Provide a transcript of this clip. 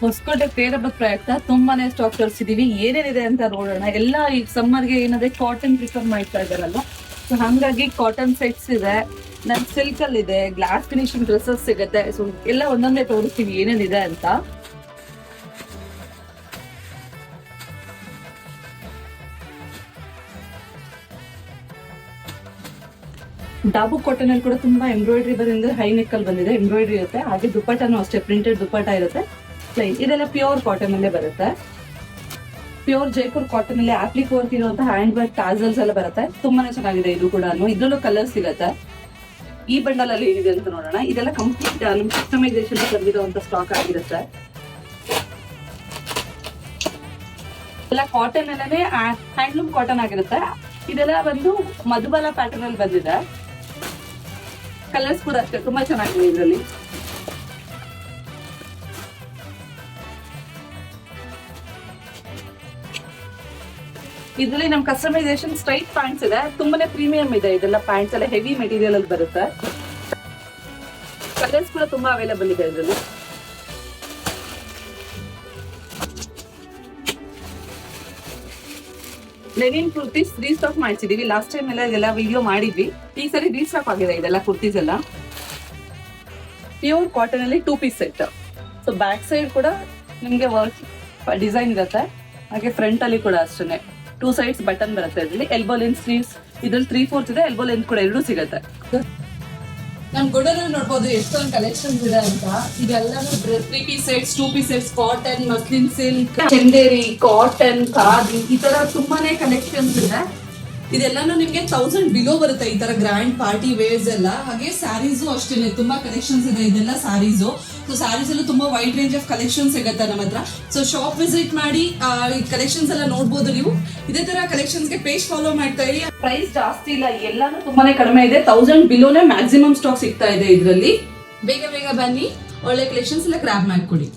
ಹೊಸಕೋಟೆ ತೇರಬ್ಬ ಪ್ರಯುಕ್ತ ತುಂಬಾನೇ ಸ್ಟಾಕ್ ತರಿಸಿದೀವಿ. ಏನೇನಿದೆ ಅಂತ ನೋಡೋಣ. ಎಲ್ಲ ಈಗ ಸಮ್ಮರ್ಗೆ ಏನಾದ್ರೆ ಕಾಟನ್ ಪ್ರಿಫರ್ ಮಾಡ್ತಾ ಇದಾರಲ್ಲ, ಸೊ ಹಂಗಾಗಿ ಕಾಟನ್ ಸೆಟ್ಸ್ ಇದೆ, ನನ್ ಸಿಲ್ಕ್ ಅಲ್ಲಿ ಇದೆ, ಗ್ಲಾಸ್ ಫಿನಿಶಿಂಗ್ ಡ್ರೆಸ್ಸಸ್ ಸಿಗುತ್ತೆ. ಸೊ ಎಲ್ಲ ಒಂದೊಂದೇ ತೋರಿಸ್ತೀವಿ ಏನೇನಿದೆ ಅಂತ. ಡಾಬು ಕಾಟನ್ ಅಲ್ಲಿ ಕೂಡ ತುಂಬಾ ಎಂಬ್ರಾಯ್ಡ್ರಿ ಬಂದಿದೆ, ಹೈ ನೆಕ್ ಅಲ್ಲಿ ಬಂದಿದೆ, ಎಂಬ್ರಾಯ್ಡ್ರಿ ಇರುತ್ತೆ. ಹಾಗೆ ದುಪ್ಪಟ್ಟನು ಅಷ್ಟೇ ಪ್ರಿಂಟೆಡ್ ದುಪ್ಪಟ್ಟ ಇರುತ್ತೆ. ಪ್ಲೈನ್ ಇದೆಲ್ಲ ಪ್ಯೂರ್ ಕಾಟನ್ ಅಲ್ಲೇ ಬರುತ್ತೆ. ಪ್ಯೂರ್ ಜೈಪುರ್ ಕಾಟನ್ ಅಲ್ಲಿ ಆಪ್ಲಿಕ್ ವರ್ಕ್ ಇರುವಂತಹ ಹ್ಯಾಂಡ್ ವರ್ಕ್ ಟಾಸಲ್ಸ್ ಎಲ್ಲ ಬರುತ್ತೆ. ತುಂಬಾನೇ ಚೆನ್ನಾಗಿದೆ ಇದು ಕೂಡ. ಇದ್ರಲ್ಲೂ ಕಲರ್ ಸಿಗುತ್ತೆ. ಈ ಬಂಡಲ್ ಅಲ್ಲಿ ಏನಿದೆ ಅಂತ ನೋಡೋಣ. ಇದೆಲ್ಲ ಕಂಪ್ಲೀಟ್ ನಮ್ ಕಸ್ಟಮೈಸೇಷನ್ ಬಂದಿರುವಂತ ಸ್ಟಾಕ್ ಆಗಿರುತ್ತೆ. ಎಲ್ಲ ಕಾಟನ್ ಅಲ್ಲೇ ಹ್ಯಾಂಡ್ಲೂಮ್ ಕಾಟನ್ ಆಗಿರುತ್ತೆ. ಇದೆಲ್ಲ ಬಂದು ಮಧುಬಾಲ ಪ್ಯಾಟರ್ನ್ ಅಲ್ಲಿ ಬಂದಿದೆ. ಕಲರ್ಸ್ ಕೂಡ ಅಷ್ಟೇ ತುಂಬಾ ಚೆನ್ನಾಗಿದೆ ಇದರಲ್ಲಿ. ಇದರಲ್ಲಿ ನಮ್ ಕಸ್ಟಮೈಸೇಷನ್ ಸ್ಟ್ರೈಟ್ ಪ್ಯಾಂಟ್ಸ್ ಇದೆ. ತುಂಬಾನೇ ಪ್ರೀಮಿಯಂ ಇದೆ ಇದೆಲ್ಲ. ಪ್ಯಾಂಟ್ಸ್ ಎಲ್ಲ ಹೆವಿ ಮೆಟೀರಿಯಲ್ ಅಲ್ಲಿ ಬರುತ್ತೆ. ಕಲರ್ಸ್ ಕೂಡ ತುಂಬಾ ಅವೈಲೇಬಲ್ ಇದೆ ಇದರಲ್ಲಿ. ಲೆನಿನ್ ಕುರ್ತೀಸ್ ರೀಸ್ಟಾಕ್ ಮಾಡಿಸಿದೀವಿ. ಲಾಸ್ಟ್ ಟೈಮ್ ಎಲ್ಲ ಇದೆಲ್ಲ ವಿಡಿಯೋ ಮಾಡಿದ್ವಿ. ಈ ಸರಿ ರೀಸ್ಟಾಕ್ ಆಗಿದೆ ಇದೆಲ್ಲ ಕುರ್ತೀಸ್ ಎಲ್ಲ. ಪ್ಯೂರ್ ಕಾಟನ್ ಅಲ್ಲಿ 2 piece set. So back side ಕೂಡ ನಿಮ್ಗೆ ವರ್ಕ್ ಡಿಸೈನ್ ಇರುತ್ತೆ. ಹಾಗೆ ಫ್ರಂಟ್ ಅಲ್ಲಿ ಕೂಡ ಅಷ್ಟೇ 2 ಸೈಡ್ಸ್ ಬಟನ್ ಬರುತ್ತೆ. ಇದರಲ್ಲಿ ಎಲ್ಬೋ ಲೆಂತ್ ಸ್ಲೀವ್ಸ್ ಇದ್ರಲ್ಲಿ 3/4 ಇದೆ. ಎಲ್ಬೋ ಲೆಂತ್ ಕೂಡ 2 ಸಿಗುತ್ತೆ. ನಮ್ ಗುಡಲ್ಲಿ ನೋಡ್ಬೋದು ಎಷ್ಟೊಂದು ಕಲೆಕ್ಷನ್ಸ್ ಇದೆ ಅಂತ. ಇದೆಲ್ಲಾನು 3 piece sets, 2 piece sets, cotton, muslin, silk, Chanderi, cotton, khadi, ಈ ತರ ತುಂಬಾನೇ ಕಲೆಕ್ಷನ್ಸ್ ಇದೆ. ಇದೆಲ್ಲಾನು ನಿಮ್ಗೆ 1000 ಬಿಲೋ ಬರುತ್ತೆ. ಈ ತರ ಗ್ರ್ಯಾಂಡ್ ಪಾರ್ಟಿ ವೇರ್ಸ್ ಎಲ್ಲ. ಹಾಗೆ ಸ್ಯಾರೀಸು ಅಷ್ಟೇನೆ ತುಂಬಾ ಕಲೆಕ್ಷನ್ಸ್ ಇದೆ. ಇದೆಲ್ಲ ಸ್ಯಾರೀಸು. ಸೊ ಸ್ಯಾರೀಸ್ ಅಲ್ಲೂ ತುಂಬಾ ವೈಡ್ ರೇಂಜ್ ಆಫ್ ಕಲೆಕ್ಷನ್ ಸಿಗುತ್ತೆ ನಮ್ಮ ಹತ್ರ. ಸೊ ಶಾಪ್ ವಿಸಿಟ್ ಮಾಡಿ ಈ ಕಲೆಕ್ಷನ್ಸ್ ಎಲ್ಲ ನೋಡ್ಬೋದು ನೀವು. ಇದೇ ತರ ಕಲೆಕ್ಷನ್ಸ್ ಗೆ ಪೇಜ್ ಫಾಲೋ ಮಾಡ್ತಾ ಇರಿ. ಪ್ರೈಸ್ ಜಾಸ್ತಿ ಇಲ್ಲ, ಎಲ್ಲಾನು ತುಂಬಾನೇ ಕಡಿಮೆ ಇದೆ. 1000 ಬಿಲೋನೇ ಮ್ಯಾಕ್ಸಿಮಮ್ ಸ್ಟಾಕ್ ಸಿಗ್ತಾ ಇದೆ ಇದರಲ್ಲಿ. ಬೇಗ ಬೇಗ ಬನ್ನಿ, ಒಳ್ಳೆ ಕಲೆಕ್ಷನ್ಸ್ ಎಲ್ಲ ಗ್ರಾಬ್ ಮಾಡ್ಕೊಡಿ.